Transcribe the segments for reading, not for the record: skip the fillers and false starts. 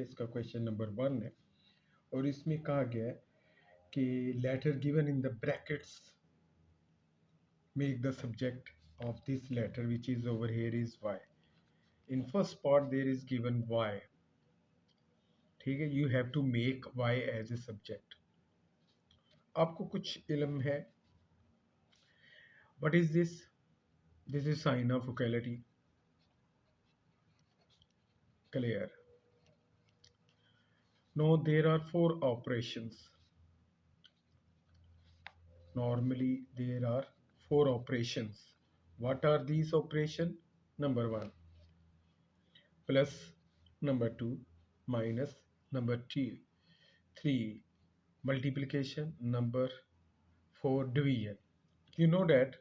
इसका question number 1 है और इसमें कहा गया है कि letter given in the brackets make the subject of this letter which is over here is y. In first part there is given y. ठीक है, you have to make y as a subject. आपको कुछ इल्म है. What is this? This is sign of vocality. Clear. Now there are 4 operations. Normally there are 4 operations. What are these operations? Number 1 plus, number 2 minus, number 3 multiplication, number 4 division. You know that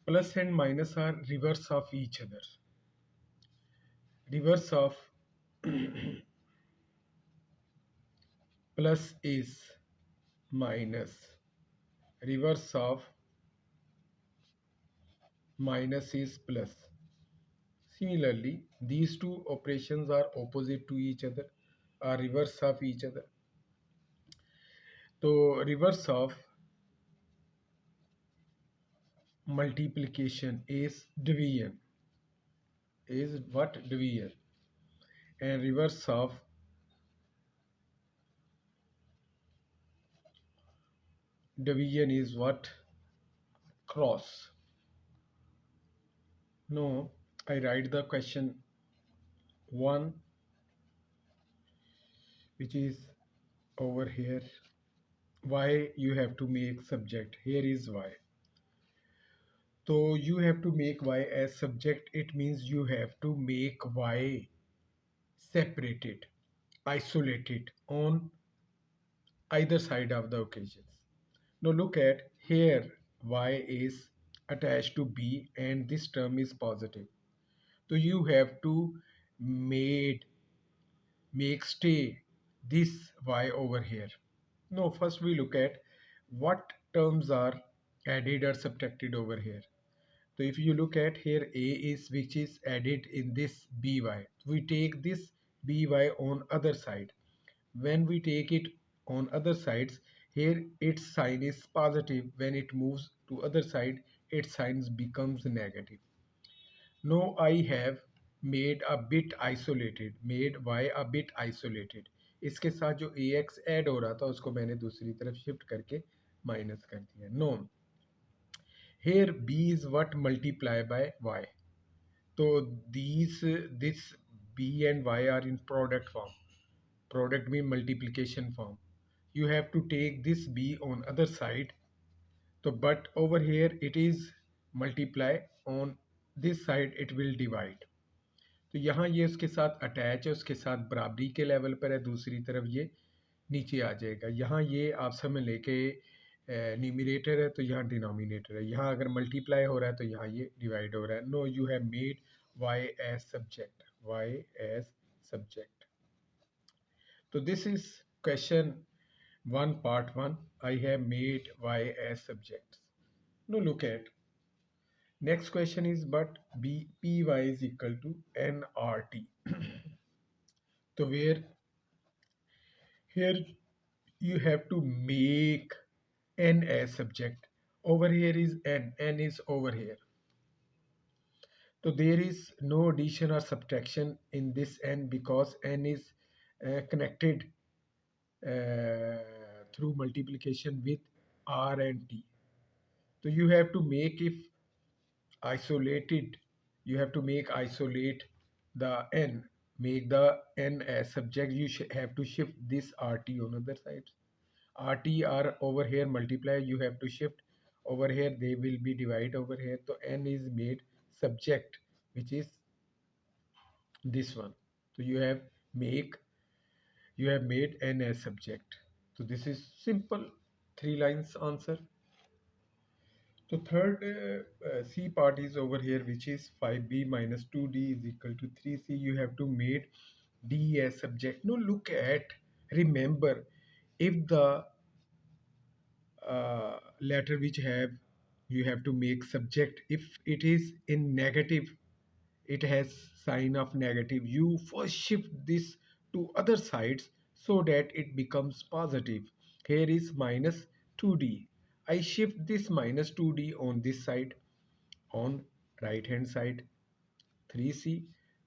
plus and minus are reverse of each other. Reverse of plus is minus. Reverse of minus is plus. Similarly, these two operations are opposite to each other, are reverse of each other. So reverse of multiplication is division. Is what? Division. And reverse of division is what? Cross. No, I write the question 1 which is over here. Why you have to make subject? Here is why. So you have to make y as subject. It means you have to make y separated, isolated on either side of the occasions. Now look at here, y is attached to b and this term is positive. So you have to make stay this y over here. No, first we look at what terms are added or subtracted over here. So if you look at here, a is which is added in this by. We take this by on other side. When we take it on other sides, here its sign is positive. When it moves to other side, its signs becomes negative. Now I have made a bit isolated, made y a bit isolated. इसके साथ जो ax add हो रहा था उसको मैंने दूसरी तरफ शिफ्ट करके माइनस कर दिया. No, here b is what multiply by y. So this b and y are in product form. Product mean multiplication form. You have to take this b on other side. So but over here it is multiply, on this side it will divide. तो यहाँ ये उसके साथ attach है, उसके साथ बराबरी के लेवल पर है, दूसरी तरफ ये नीचे आ जाएगा. यहाँ ये आपस में लेके न्यूमरेटर है तो यहाँ डिनोमिनेटर है. यहाँ अगर मल्टीप्लाई हो रहा है तो यहाँ ये डिवाइड हो रहा है. No, you have made y as subject. y as subject. तो this is question 1 part 1. I have made y as subject. Now look at next question is, but py is equal to nrt. So where here you have to make n as subject. Over here is n is over here. So there is no addition or subtraction in this n because n is connected through multiplication with r and t. So you have to make, if isolated, you have to make isolate the n, make the n as subject. You have to shift this rt on other side. rt are over here multiply, you have to shift over here, they will be divide over here. So n is made subject, which is this one. So you have made n as subject. So this is simple 3 lines answer. So third C part is over here, which is 5b minus 2d is equal to 3c. You have to made d as subject. Now look at, remember, if the letter which you have to make subject, if it is in negative, it has sign of negative. You first shift this to other sides so that it becomes positive. Here is minus 2d. I shift this minus 2d on this side, on right hand side. 3c,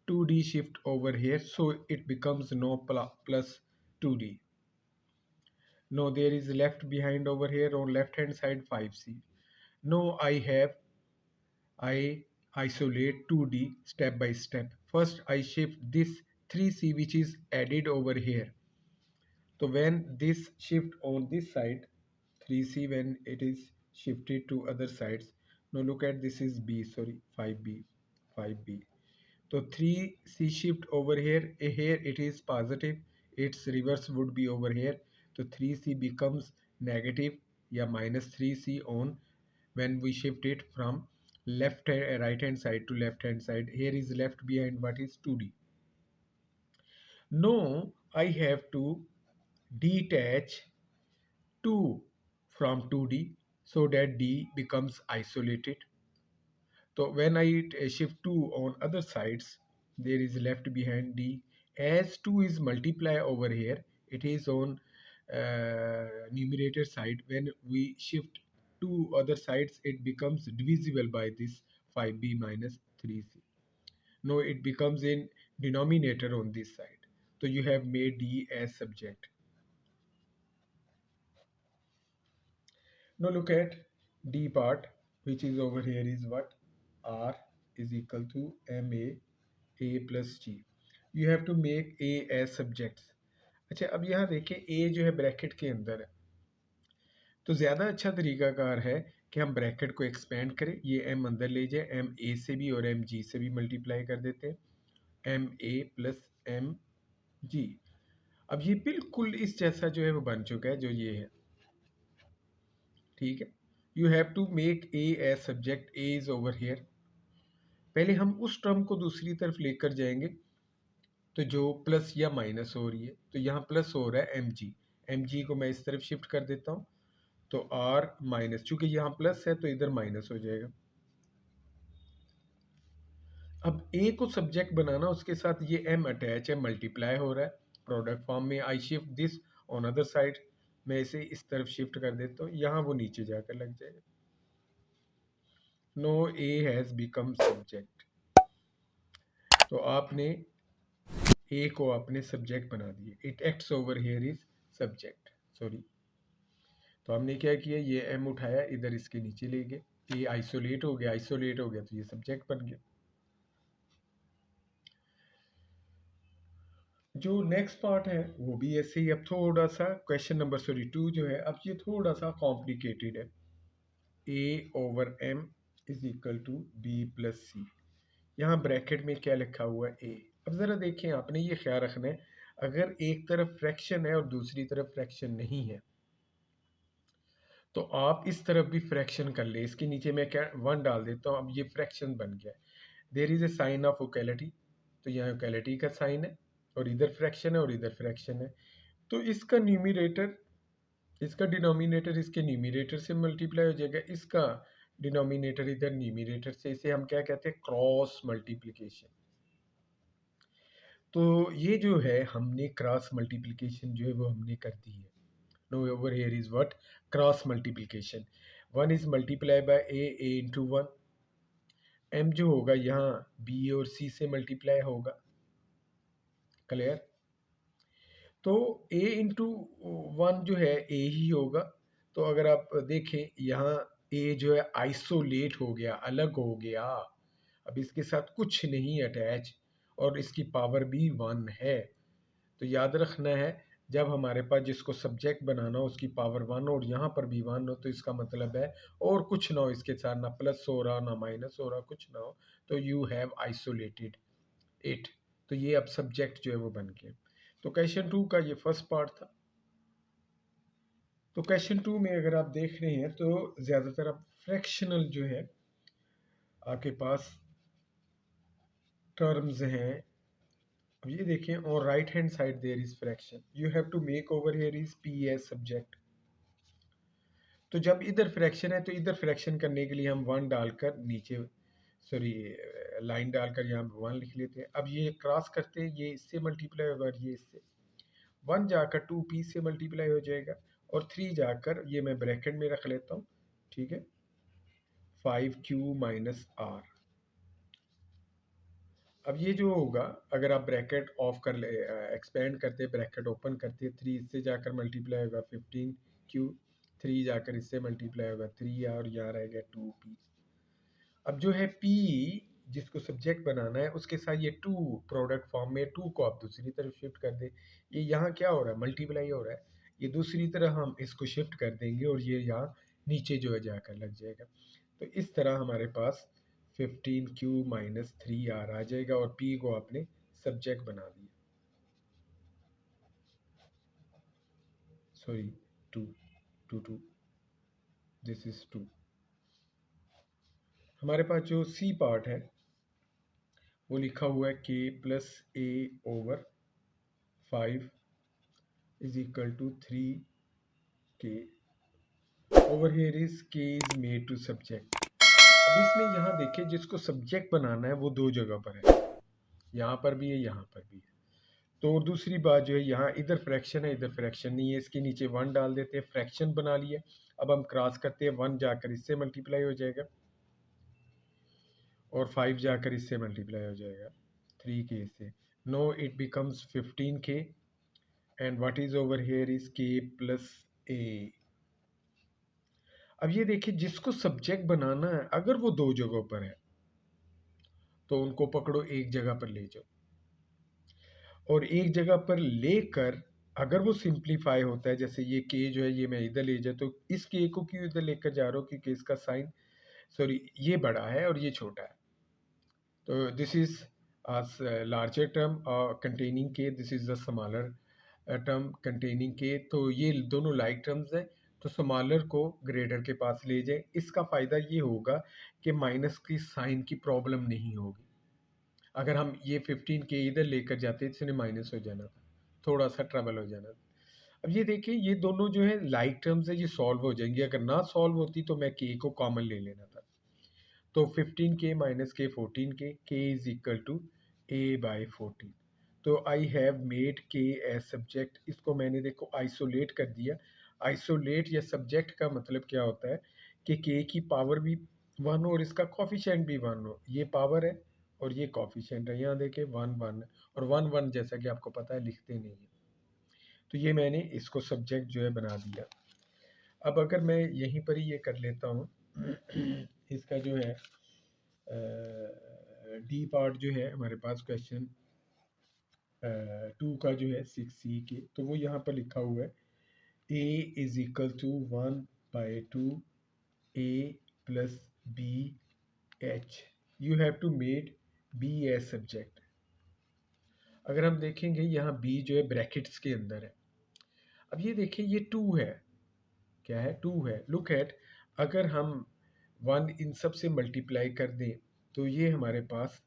2d shift over here, so it becomes no plus 2d. No, there is left behind over here on left hand side 5c. No, I isolate 2d step by step. First I shift this 3c which is added over here. So when this shift on this side, 3c when it is shifted to other sides. Now look at this is b, sorry, 5b, 5b. So 3c shift over here, here it is positive, its reverse would be over here. So 3c becomes negative, yeah, minus 3c on when we shift it from right hand side to left hand side. Here is left behind what is 2d. Now I have to detach 2 from 2d so that d becomes isolated. So when I shift 2 on other sides, there is left behind d. As 2 is multiply over here, it is on numerator side. When we shift 2 other sides, it becomes divisible by this 5b minus 3c. No, it becomes in denominator on this side. So you have made d as subject. Now look at d part, which is over here is what? R is equal to ma a plus g. You have to make a as subjects. अच्छा, अब यहाँ देखें a जो है bracket के अंदर है, तो ज़्यादा अच्छा तरीकाकार है कि हम ब्रैकेट को एक्सपेंड करें, ये m अंदर ले जाए, m a से भी और m g से भी मल्टीप्लाई कर देते हैं, m a plus m g. अब ये बिल्कुल इस जैसा जो है वो बन चुका है जो ये है, ठीक है. You have to make a as subject, a is over here. पहले हम उस टर्म को दूसरी तरफ लेकर जाएंगे, तो जो प्लस या माइनस हो रही है, तो यहाँ प्लस हो रहा है एम जी को मैं इस तरफ शिफ्ट कर देता हूँ, तो आर माइनस, चूंकि यहाँ प्लस है तो इधर माइनस हो जाएगा. अब ए को सब्जेक्ट बनाना, उसके साथ ये एम अटैच है, मल्टीप्लाई हो रहा है प्रोडक्ट फॉर्म में. I shift this on other side, मैं इसे इस तरफ शिफ्ट कर देता हूँ, यहाँ वो नीचे जाकर लग जाएगा. No, A has become subject. तो आपने ए को आपने सब्जेक्ट बना दिए. It acts over here is subject, sorry. तो हमने क्या किया, ये एम उठाया इधर इसके नीचे ले गए, ये आइसोलेट हो गया, आइसोलेट हो गया तो ये सब्जेक्ट बन गया. जो नेक्स्ट पार्ट है वो भी ऐसे ही. अब थोड़ा सा क्वेश्चन नंबर 2 जो है, अब ये थोड़ा सा कॉम्प्लिकेटेड है. A over M is equal to B plus C. यहाँ ब्रैकेट में क्या लिखा हुआ है, ए. अब ज़रा देखें, आपने ये ख्याल रखना है, अगर एक तरफ फ्रैक्शन है और दूसरी तरफ फ्रैक्शन नहीं है, तो आप इस तरफ भी फ्रैक्शन कर ले. इसके नीचे मैं क्या 1 डाल देता हूँ, अब ये फ्रैक्शन बन गया. There is a sign of equality, तो यहाँ ओकेलिटी का साइन है, और इधर फ्रैक्शन है और इधर फ्रैक्शन है. तो इसका न्यूमिनेटर, इसका डिनोमिनेटर इसके न्यूमिनेटर से मल्टीप्लाई हो जाएगा, इसका डिनोमिनेटर इधर न्यूमिनेटर से. इसे हम क्या कहते हैं, क्रॉस मल्टीप्लिकेशन. तो ये जो है हमने क्रॉस मल्टीप्लिकेशन जो है वो हमने कर दी है. No, over here is what, cross multiplication. 1 is multiply by a into 1. m जो होगा यहाँ b और c से मल्टीप्लाई होगा. क्लियर. तो a इंटू 1 जो है a ही होगा. तो अगर आप देखें यहाँ a जो है आइसोलेट हो गया, अलग हो गया. अब इसके साथ कुछ नहीं अटैच, और इसकी पावर भी 1 है. तो याद रखना है, जब हमारे पास जिसको सब्जेक्ट बनाना हो उसकी पावर 1 और यहाँ पर भी 1 हो, तो इसका मतलब है और कुछ ना हो इसके साथ, ना प्लस हो रहा ना माइनस हो रहा, कुछ ना हो, तो यू हैव आइसोलेटेड इट. तो ये अब सब्जेक्ट जो है वो बन गया. तो क्वेश्चन 2 का ये फर्स्ट पार्ट था. तो क्वेश्चन 2 में अगर आप देख रहे हैं तो ज़्यादातर अब फ्रैक्शनल जो है आपके पास टर्म्स हैं. अब ये देखें, और right hand side there is fraction, you have to make over here is P as subject. तो जब इधर फ्रैक्शन है तो इधर फ्रैक्शन करने के लिए हम 1 डालकर नीचे, सॉरी, लाइन डालकर यहाँ 1 लिख लेते हैं। अब ये क्रॉस करते हैं, ये इससे मल्टीप्लाई होगा और ये इससे 1 जाकर 2p से मल्टीप्लाई हो जाएगा और 3 जाकर ये मैं ब्रैकेट में रख लेता हूँ, ठीक है, 5q माइनस r। अब ये जो होगा, अगर आप ब्रैकेट ऑफ कर ले, एक्सपेंड करते ब्रैकेट ओपन करते, 3 इससे जाकर मल्टीप्लाई होगा 15q, 3 जाकर इससे मल्टीप्लाई होगा 3 और यहाँ रहेगा 2p। अब जो है p जिसको सब्जेक्ट बनाना है उसके साथ ये 2 प्रोडक्ट फॉर्म में 2 को आप दूसरी तरफ शिफ्ट कर दे। ये यहाँ क्या हो रहा है, मल्टीप्लाई हो रहा है, ये दूसरी तरह हम इसको शिफ्ट कर देंगे और ये यहाँ नीचे जो है जाकर लग जाएगा। तो इस तरह हमारे पास 15q माइनस 3r आ जाएगा और p को आपने सब्जेक्ट बना दिया, सॉरी 2 2 2, दिस इज 2। हमारे पास जो c पार्ट है वो लिखा हुआ है k plus a over 5 is equal to 3k over here is k is made to subject. अब इसमें यहाँ देखिए, जिसको सब्जेक्ट बनाना है वो दो जगह पर है, यहाँ पर भी है, यहाँ पर भी है। तो और दूसरी बात जो है, यहाँ इधर फ्रैक्शन है, इधर फ्रैक्शन नहीं है, इसके नीचे 1 डाल देते हैं, फ्रैक्शन बना लिया। अब हम क्रॉस करते हैं, 1 जाकर इससे मल्टीप्लाई हो जाएगा और 5 जाकर इससे मल्टीप्लाई हो जाएगा 3k से। No it becomes 15k and what is over here is k plus a। अब ये देखिए, जिसको सब्जेक्ट बनाना है अगर वो दो जगहों पर है तो उनको पकड़ो, एक जगह पर ले जाओ और एक जगह पर लेकर अगर वो सिंप्लीफाई होता है, जैसे ये k जो है ये मैं इधर ले जाए तो इस k को क्यों इधर लेकर जा रहा हूँ, क्योंकि इसका साइन, सॉरी, ये बड़ा है और ये छोटा है। तो this is larger term containing k, this is the smaller term containing k। तो ये दोनों लाइक टर्म्स हैं, तो स्मॉलर को ग्रेटर के पास ले जाए। इसका फ़ायदा ये होगा कि माइनस की साइन की प्रॉब्लम नहीं होगी। अगर हम ये 15k इधर लेकर जाते तो इसने माइनस हो जाना था, थोड़ा सा ट्रबल हो जाना था। अब ये देखिए, ये दोनों जो है लाइक टर्म्स है, ये सॉल्व हो जाएंगे। अगर ना सॉल्व होती तो मैं k को कॉमन ले लेना था। तो 15k माइनस के 14k, k is equal to a by 14। तो I have made k as subject. इसको मैंने देखो आइसोलेट कर दिया। आइसोलेट या सब्जेक्ट का मतलब क्या होता है कि k की पावर भी 1 हो और इसका कॉफिशेंट भी 1 हो। ये पावर है और ये कॉफिशेंट है। यहाँ देखे 1 1 और 1 1 जैसा कि आपको पता है लिखते नहीं है। तो ये मैंने इसको सब्जेक्ट जो है बना दिया। अब अगर मैं यहीं पर ही ये कर लेता हूँ इसका जो है डी पार्ट जो है हमारे पास क्वेश्चन 2 का जो है 6c के, तो वो यहाँ पर लिखा हुआ है a is equal to 1 by 2 a plus b h। You have to made b as subject. अगर हम देखेंगे यहाँ b जो है ब्रैकेट्स के अंदर है। अब ये देखिए, ये 2 है, क्या है, 2 है। लुक एट, अगर हम 1 इन सब से मल्टीप्लाई कर दें तो ये हमारे पास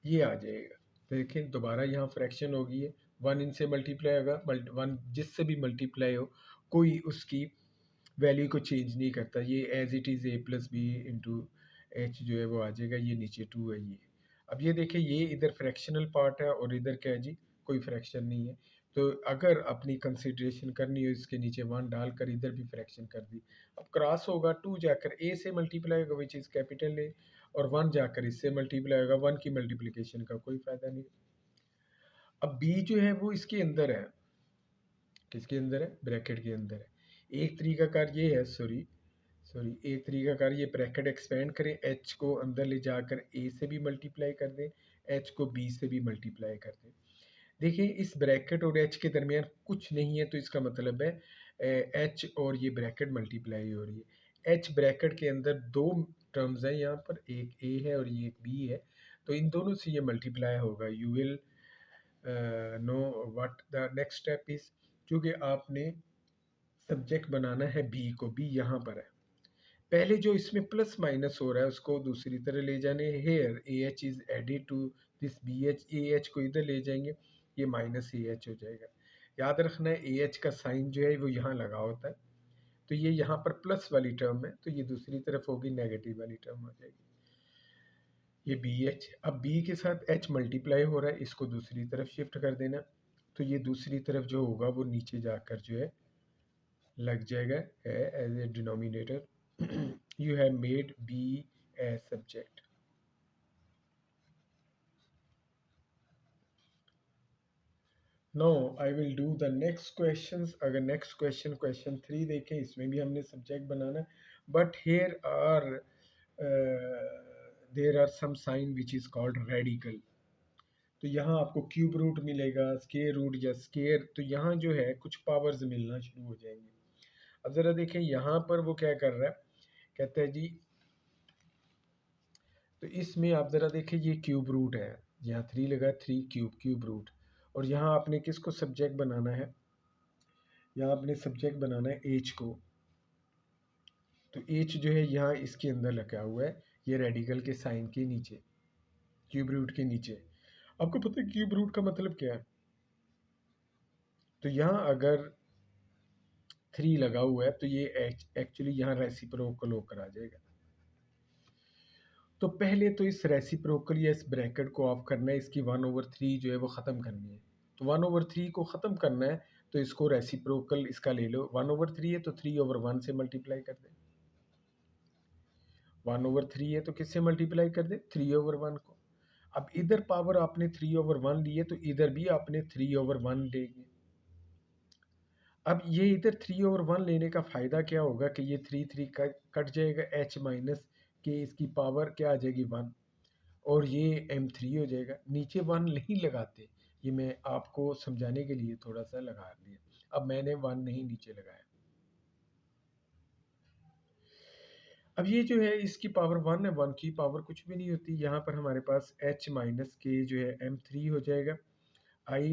ये आ जाएगा। देखें दोबारा यहाँ फ्रैक्शन होगी है, 1 इनसे मल्टीप्लाई होगा, 1 जिससे भी मल्टीप्लाई हो कोई उसकी वैल्यू को चेंज नहीं करता। ये as it is a plus B into H जो है वो आ जाएगा। ये नीचे 2 है ये। अब ये देखें, ये इधर फ्रैक्शनल पार्ट है और इधर क्या है जी, कोई फ्रैक्शन नहीं है। तो अगर अपनी कंसिडरेशन करनी हो, इसके नीचे 1 डालकर इधर भी फ्रैक्शन कर दी। अब क्रॉस होगा, 2 जाकर a से मल्टीप्लाई होगा विच इज़ कैपिटल A और 1 जाकर इससे मल्टीप्लाई होगा। 1 की मल्टीप्लिकेशन का कोई फ़ायदा नहीं। अब b जो है वो इसके अंदर है, किसके अंदर है, ब्रैकेट के अंदर है। एक तरीकाकार ये है, एक तरीकाकार ये ब्रैकेट एक्सपेंड करें, h को अंदर ले जाकर a से भी मल्टीप्लाई कर दें, h को b से भी मल्टीप्लाई कर दें। देखिए इस ब्रैकेट और h के दरमियान कुछ नहीं है, तो इसका मतलब है h और ये ब्रैकेट मल्टीप्लाई हो रही है। h ब्रैकेट के अंदर दो टर्म्स हैं, यहाँ पर एक a है और ये एक b है, तो इन दोनों से ये मल्टीप्लाई होगा। You will know what the next step is. क्योंकि आपने सब्जेक्ट बनाना है b को, b यहाँ पर है। पहले जो इसमें प्लस माइनस हो रहा है उसको दूसरी तरह ले जाने। Here A H is added to this B H, A H को इधर ले जाएंगे, ये माइनस ए एच हो जाएगा। याद रखना है ए एच का साइन जो है वो यहाँ लगा होता है, तो ये यहाँ पर प्लस वाली टर्म है तो ये दूसरी तरफ होगी, नेगेटिव वाली टर्म हो जाएगी। ये बी एच, अब बी के साथ एच मल्टीप्लाई हो रहा है, इसको दूसरी तरफ शिफ्ट कर देना, तो ये दूसरी तरफ जो होगा वो नीचे जाकर जो है लग जाएगा as a denominator. You have made B as subject. No I will do the next question. अगर नेक्स्ट क्वेश्चन क्वेश्चन 3 देखें, इसमें भी हमने सब्जेक्ट बनाना है, but here are there are some sign which is called radical. तो यहाँ आपको क्यूब रूट मिलेगा, स्केयर रूट या स्केयर, तो यहाँ जो है कुछ पावर्स मिलना शुरू हो जाएंगे। अब ज़रा देखें यहाँ पर वो क्या कर रहा है, कहता है जी, तो इसमें आप ज़रा देखें ये क्यूब रूट है, यहाँ 3 लगा, 3 क्यूब क्यूब रूट, और यहाँ आपने किसको सब्जेक्ट बनाना है, यहाँ आपने सब्जेक्ट बनाना है एच को। तो एच जो है यहाँ इसके अंदर लगा हुआ है, ये रेडिकल के साइन के नीचे, क्यूब रूट के नीचे। आपको पता है क्यूब रूट का मतलब क्या है? तो यहाँ अगर 3 लगा हुआ है तो ये एक्चुअली यहाँ रेसिप्रोकल होकर आ जाएगा। तो पहले तो इस रेसिप्रोकल या इस ब्रैकेट को ऑफ करना है, इसकी 1/3 जो है वो ख़त्म करनी है। तो 1/3 को ख़त्म करना है, तो इसको रेसिप्रोकल इसका ले लो, 1/3 है तो 3/1 से मल्टीप्लाई कर दे। 1/3 है तो किससे मल्टीप्लाई कर दे, 3/1 को। अब इधर पावर आपने 3/1 ली है, तो इधर भी आपने 3/1 लेंगे। अब ये इधर 3/1 लेने का फ़ायदा क्या होगा कि ये 3 कट जाएगा, एच माइनस के इसकी पावर क्या आ जाएगी 1, और ये m3 हो जाएगा। नीचे 1 नहीं लगाते, ये मैं आपको समझाने के लिए थोड़ा सा लगा दिया। अब मैंने 1 नहीं नीचे लगाया। अब ये जो है इसकी पावर 1 है, 1 की पावर कुछ भी नहीं होती। यहाँ पर हमारे पास h माइनस के जो है m3 हो जाएगा। I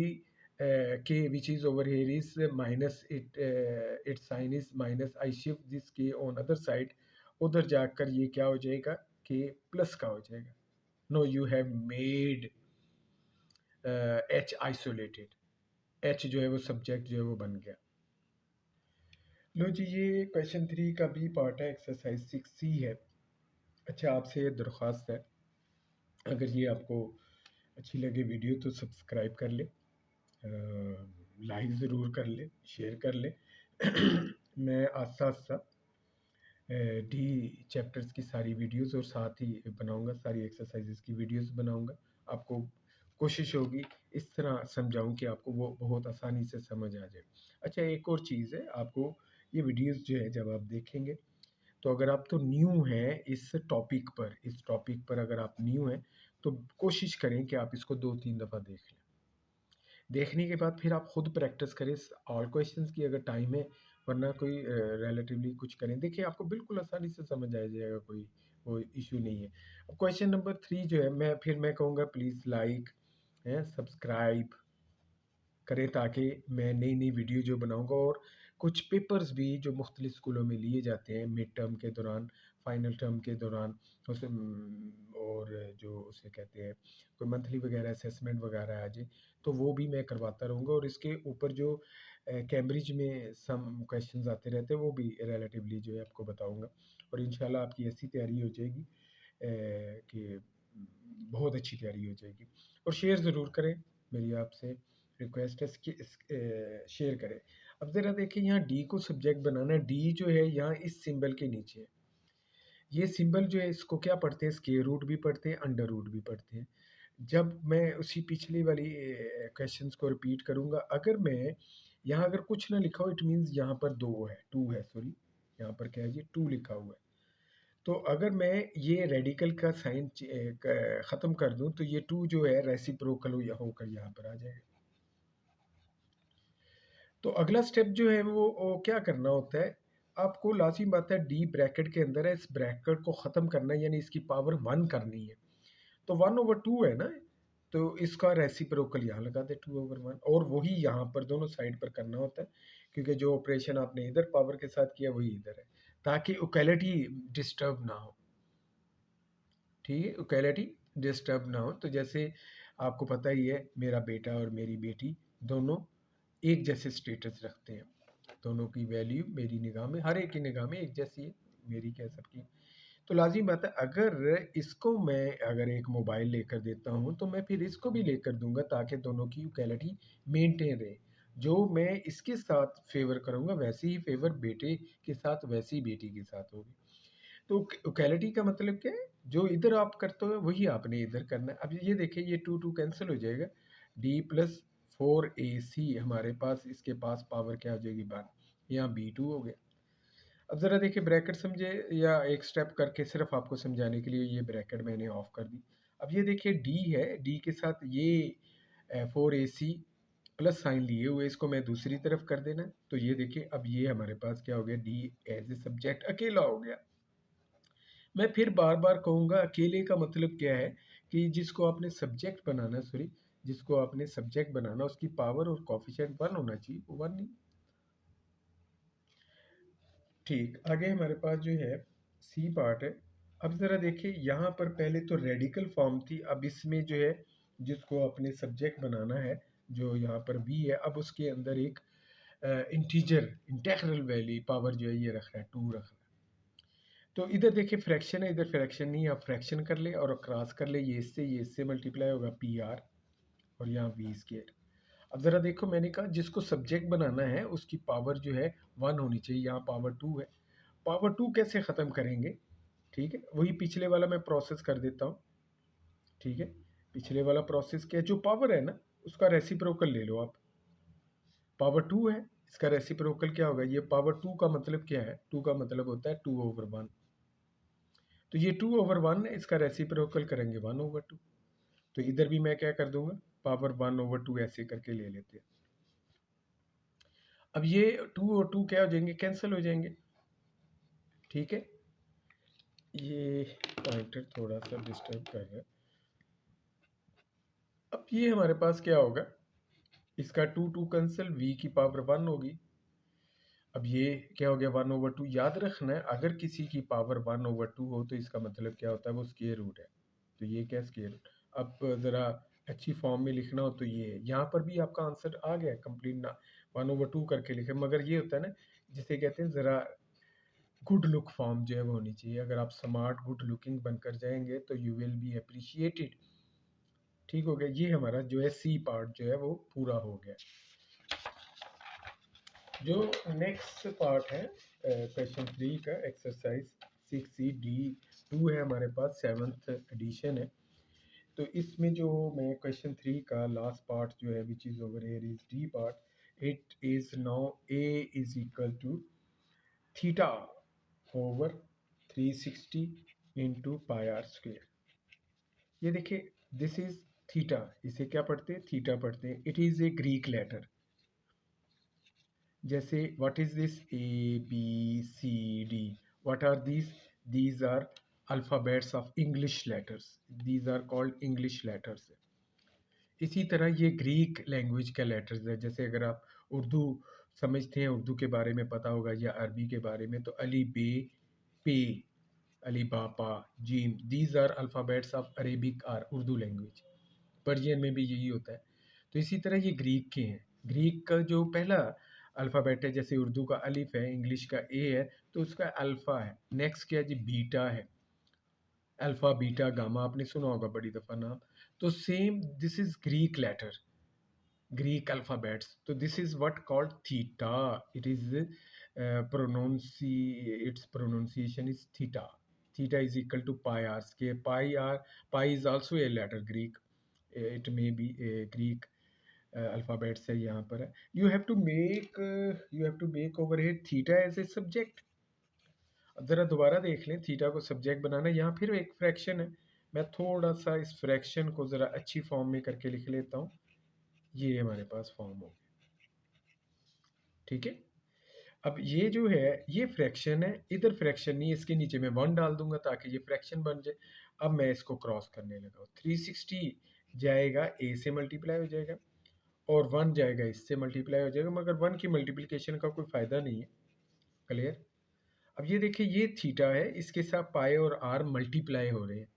k which is over here is minus it, its sign is minus, I shift this k on other side, उधर जाकर ये क्या हो जाएगा, k प्लस का हो जाएगा। No you have made h isolated, h जो है वो सब्जेक्ट जो है वो बन गया। लो जी, ये क्वेश्चन 3 का बी पार्ट है, एक्सरसाइज 6C है। अच्छा, आपसे दरख्वास्त है, अगर ये आपको अच्छी लगे वीडियो तो सब्सक्राइब कर ले, लाइक ज़रूर कर ले, शेयर कर ले। मैं आस्ता आस्ता डी चैप्टर्स की सारी वीडियोस और साथ ही बनाऊंगा, सारी एक्सरसाइजेस की वीडियोस बनाऊंगा। आपको कोशिश होगी इस तरह समझाऊं कि आपको वो बहुत आसानी से समझ आ जाए। अच्छा, एक और चीज़ है, आपको ये वीडियोस जो है जब आप देखेंगे, तो अगर आप तो न्यू हैं इस टॉपिक पर अगर आप न्यू हैं, तो कोशिश करें कि आप इसको 2-3 दफ़ा देख लें। देखने के बाद फिर आप खुद प्रैक्टिस करें ऑल क्वेश्चंस की अगर टाइम है, वरना कोई रिलेटिवली कुछ करें, देखिए आपको बिल्कुल आसानी से समझ आ जाएगा, कोई इशू नहीं है। अब क्वेश्चन नंबर 3 जो है, मैं कहूँगा प्लीज़ लाइक है, सब्सक्राइब करें, ताकि मैं नई नई वीडियो जो बनाऊंगा, और कुछ पेपर्स भी जो मुख्तलिफ स्कूलों में लिए जाते हैं मिड टर्म के दौरान, फाइनल टर्म के दौरान, उसे और जो उसे कहते हैं कोई मंथली वगैरह असेसमेंट वगैरह आ जाए, तो वो भी मैं करवाता रहूँगा। और इसके ऊपर जो कैम्ब्रिज में सम क्वेश्चंस आते रहते हैं, वो भी रिलेटिवली जो है आपको बताऊँगा, और इंशाल्लाह आपकी ऐसी तैयारी हो जाएगी कि बहुत अच्छी तैयारी हो जाएगी। और शेयर ज़रूर करें, मेरी आपसे रिक्वेस्ट है कि शेयर करें। अब ज़रा देखिए, यहाँ डी को सब्जेक्ट बनाना है, डी जो है यहाँ इस सिंबल के नीचे है। ये सिंबल जो है इसको क्या पढ़ते हैं, स्क्वायर रूट भी पढ़ते हैं, अंडर रूट भी पढ़ते हैं। जब मैं उसी पिछली वाली क्वेश्चंस को रिपीट करूँगा, अगर मैं यहाँ अगर कुछ ना लिखा हो, इट मीन्स यहाँ पर 2 है, 2 है, सॉरी, यहाँ पर क्या है, ये 2 लिखा हुआ है। तो अगर मैं ये रेडिकल का साइन ख़त्म कर दूं, तो ये 2 जो है रेसिप्रोकल होकर यहाँ पर आ जाएगा। तो अगला स्टेप जो है वो क्या करना होता है, आपको लाज़िम बात है, डी ब्रैकेट के अंदर है, इस ब्रैकेट को ख़त्म करना है, यानी इसकी पावर 1 करनी है। तो 1/2 है ना, तो इसका रेसिप्रोकल यहाँ लगा दे, 2/1, और वही यहाँ पर दोनों साइड पर करना होता है, क्योंकि जो ऑपरेशन आपने इधर पावर के साथ किया वही इधर है, ताकि इक्वलिटी डिस्टर्ब ना हो। ठीक है, इक्वलिटी डिस्टर्ब ना हो। तो जैसे आपको पता ही है, मेरा बेटा और मेरी बेटी दोनों एक जैसे स्टेटस रखते हैं, दोनों की वैल्यू मेरी निगाह में, हर एक की निगाह में एक जैसी है, मेरी क्या सबकी। तो लाज़िम बात है, अगर इसको मैं अगर एक मोबाइल लेकर देता हूँ, तो मैं फिर इसको भी लेकर दूँगा ताकि दोनों की इक्वालिटी मेंटेन रहे। जो मैं इसके साथ फ़ेवर करूँगा, वैसे ही फ़ेवर बेटे के साथ, वैसे ही बेटी के साथ होगी। तो इक्वालिटी का मतलब क्या है? जो इधर आप करते हो, वही आपने इधर करना है। अब ये देखिए, ये 2 कैंसल हो जाएगा। D प्लस 4AC हमारे पास, इसके पास पावर क्या हो जाएगी? 1। यहाँ B2 हो गया। अब ज़रा देखिए, ब्रैकेट समझे, या एक स्टेप करके सिर्फ आपको समझाने के लिए ये ब्रैकेट मैंने ऑफ कर दी। अब ये देखिए, डी है, डी के साथ ये 4AC प्लस साइन लिए हुए, इसको मैं दूसरी तरफ कर देना। तो ये देखिए, अब ये हमारे पास क्या हो गया? डी एज ए सब्जेक्ट अकेला हो गया। मैं फिर बार बार कहूँगा, अकेले का मतलब क्या है? कि जिसको आपने सब्जेक्ट बनाना, सॉरी, जिसको आपने सब्जेक्ट बनाना, उसकी पावर और कॉफिशिएंट 1 होना चाहिए, वो 1 नहीं। ठीक, आगे हमारे पास जो है सी पार्ट है। अब ज़रा देखिए, यहाँ पर पहले तो रेडिकल फॉर्म थी, अब इसमें जो है जिसको अपने सब्जेक्ट बनाना है, जो यहाँ पर बी है, अब उसके अंदर एक इंटीजर इंटेग्रल वैल्यू पावर जो है ये रख रहा है, 2 रख रहा है। तो इधर देखिए फ्रैक्शन है, इधर फ्रैक्शन नहीं है, आप फ्रैक्शन कर ले और क्रॉस कर ले, ये इससे मल्टीप्लाई होगा पी आर, और यहाँ वी स्केयर। अब ज़रा देखो, मैंने कहा जिसको सब्जेक्ट बनाना है उसकी पावर जो है 1 होनी चाहिए, यहाँ पावर 2 है। पावर 2 कैसे ख़त्म करेंगे? ठीक है, वही पिछले वाला मैं प्रोसेस कर देता हूँ। ठीक है, पिछले वाला प्रोसेस क्या है? जो पावर है ना, उसका रेसिप्रोकल ले लो आप। पावर 2 है, इसका रेसिप्रोकल क्या होगा? ये पावर 2 का मतलब क्या है? 2 का मतलब होता है 2/1। तो ये 2/1 है, इसका रेसिप्रोकल करेंगे 1/2। तो इधर भी मैं क्या कर दूंगा? पावर 1/2 ऐसे करके ले लेते हैं। अब ये 2 और 2 क्या हो जाएंगे? कैंसिल हो जाएंगे। ठीक है, ये पॉइंटर थोड़ा सा डिस्टर्ब कर रहा है। अब ये हमारे पास क्या होगा? इसका 2 कैंसिल, वी की पावर 1 होगी। अब ये क्या हो गया? 1/2। याद रखना है, अगर किसी की पावर 1/2 हो तो इसका मतलब क्या होता है? वो स्केयर रूट है। तो ये क्या स्केयर रूट? अब ज़रा अच्छी फॉर्म में लिखना हो तो ये है। यहाँ पर भी आपका आंसर आ गया कंप्लीट ना, 1/2 करके लिखे, मगर ये होता है ना, जिसे कहते हैं ज़रा गुड लुक फॉर्म जो है वो होनी चाहिए। अगर आप स्मार्ट गुड लुकिंग बनकर जाएंगे तो यू विल बी अप्रिशिएटेड। ठीक हो गया, ये हमारा जो है सी पार्ट जो है वो पूरा हो गया। जो नेक्स्ट पार्ट है क्वेश्चन 3 का, एक्सरसाइज 6C D2 है हमारे पास, 7th एडिशन है। तो इसमें जो मैं क्वेश्चन 3 का लास्ट पार्ट जो है, which is over here is D part. It is now A is equal to theta over 360 into pi r square. ये देखिए, दिस इज थीटा, इसे क्या पढ़ते हैं? थीटा पढ़ते हैं। It is a Greek letter. जैसे what is this? ABCD, what are these are alphabets of English letters, these are called English letters. इसी तरह ये ग्रीक लैंग्वेज का लेटर्स है। जैसे अगर आप उर्दू समझते हैं, उर्दू के बारे में पता होगा, या अरबी के बारे में, तो अली बे पे, अली बापा, जीम, these are alphabets of Arabic or Urdu language. Persian में भी यही होता है। तो इसी तरह ये ग्रीक के हैं। ग्रीक का जो पहला अल्फ़ाबेट है, जैसे उर्दू का अलिफ है, इंग्लिश का ए है, तो उसका अल्फ़ा है। नेक्स्ट क्या है जी? बीटा है। अल्फ़ा बीटा गामा आपने सुना होगा बड़ी दफ़ा नाम। तो same this is Greek letter, Greek alphabets. So this is what called theta. It is its pronunciation is theta. Theta is equal to pi r square. Pi is also a letter Greek. It may be a Greek alphabet से यहाँ पर है. You have to make over here theta as a subject. अब ज़रा दोबारा देख लें, theta को सब्जेक्ट बनाना, यहाँ फिर एक फ्रैक्शन है। मैं थोड़ा सा इस फ्रैक्शन को ज़रा अच्छी फॉर्म में करके लिख लेता हूँ। ये हमारे पास फॉर्म हो गया। ठीक है, अब ये जो है ये फ्रैक्शन है, इधर फ्रैक्शन नहीं है, इसके नीचे मैं 1 डाल दूंगा ताकि ये फ्रैक्शन बन जाए। अब मैं इसको क्रॉस करने लगा, 360 जाएगा ए से मल्टीप्लाई हो जाएगा, और 1 जाएगा इससे मल्टीप्लाई हो जाएगा, मगर 1 की मल्टीप्लिकेशन का कोई फ़ायदा नहीं है। क्लियर? अब ये देखिए, ये थीटा है, इसके साथ पाई और आर मल्टीप्लाई हो रहे हैं,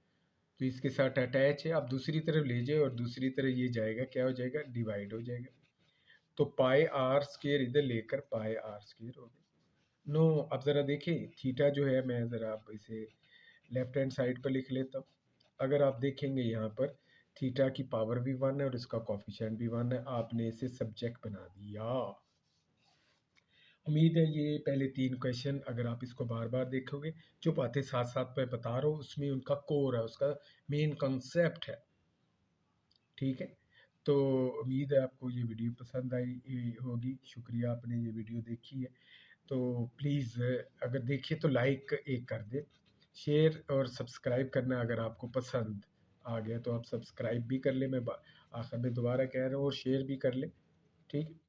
तो इसके साथ अटैच है। आप दूसरी तरफ ले जाए और दूसरी तरफ ये जाएगा, क्या हो जाएगा? डिवाइड हो जाएगा। तो पाई आर स्क्वेयर इधर लेकर पाई आर स्क्वेयर हो गया। नो, अब ज़रा देखिए, थीटा जो है, मैं ज़रा आप इसे लेफ्ट हैंड साइड पर लिख लेता हूँ। अगर आप देखेंगे यहाँ पर थीटा की पावर भी 1 है और इसका कॉफिशिएंट भी 1 है, आपने इसे सब्जेक्ट बना दिया। उम्मीद है ये पहले 3 क्वेश्चन अगर आप इसको बार-बार देखोगे, जो बातें साथ-साथ मैं बता रहा हूँ उसमें उनका कोर है, उसका मेन कॉन्सेप्ट है, ठीक है? तो उम्मीद है आपको ये वीडियो पसंद आई होगी। शुक्रिया आपने ये वीडियो देखी है। तो प्लीज़ अगर देखिए तो लाइक एक कर दें, शेयर और सब्सक्राइब करना अगर आपको पसंद आ गया तो आप सब्सक्राइब भी कर लें। मैं आखिर में दोबारा कह रहा हूँ और शेयर भी कर लें, ठीक है?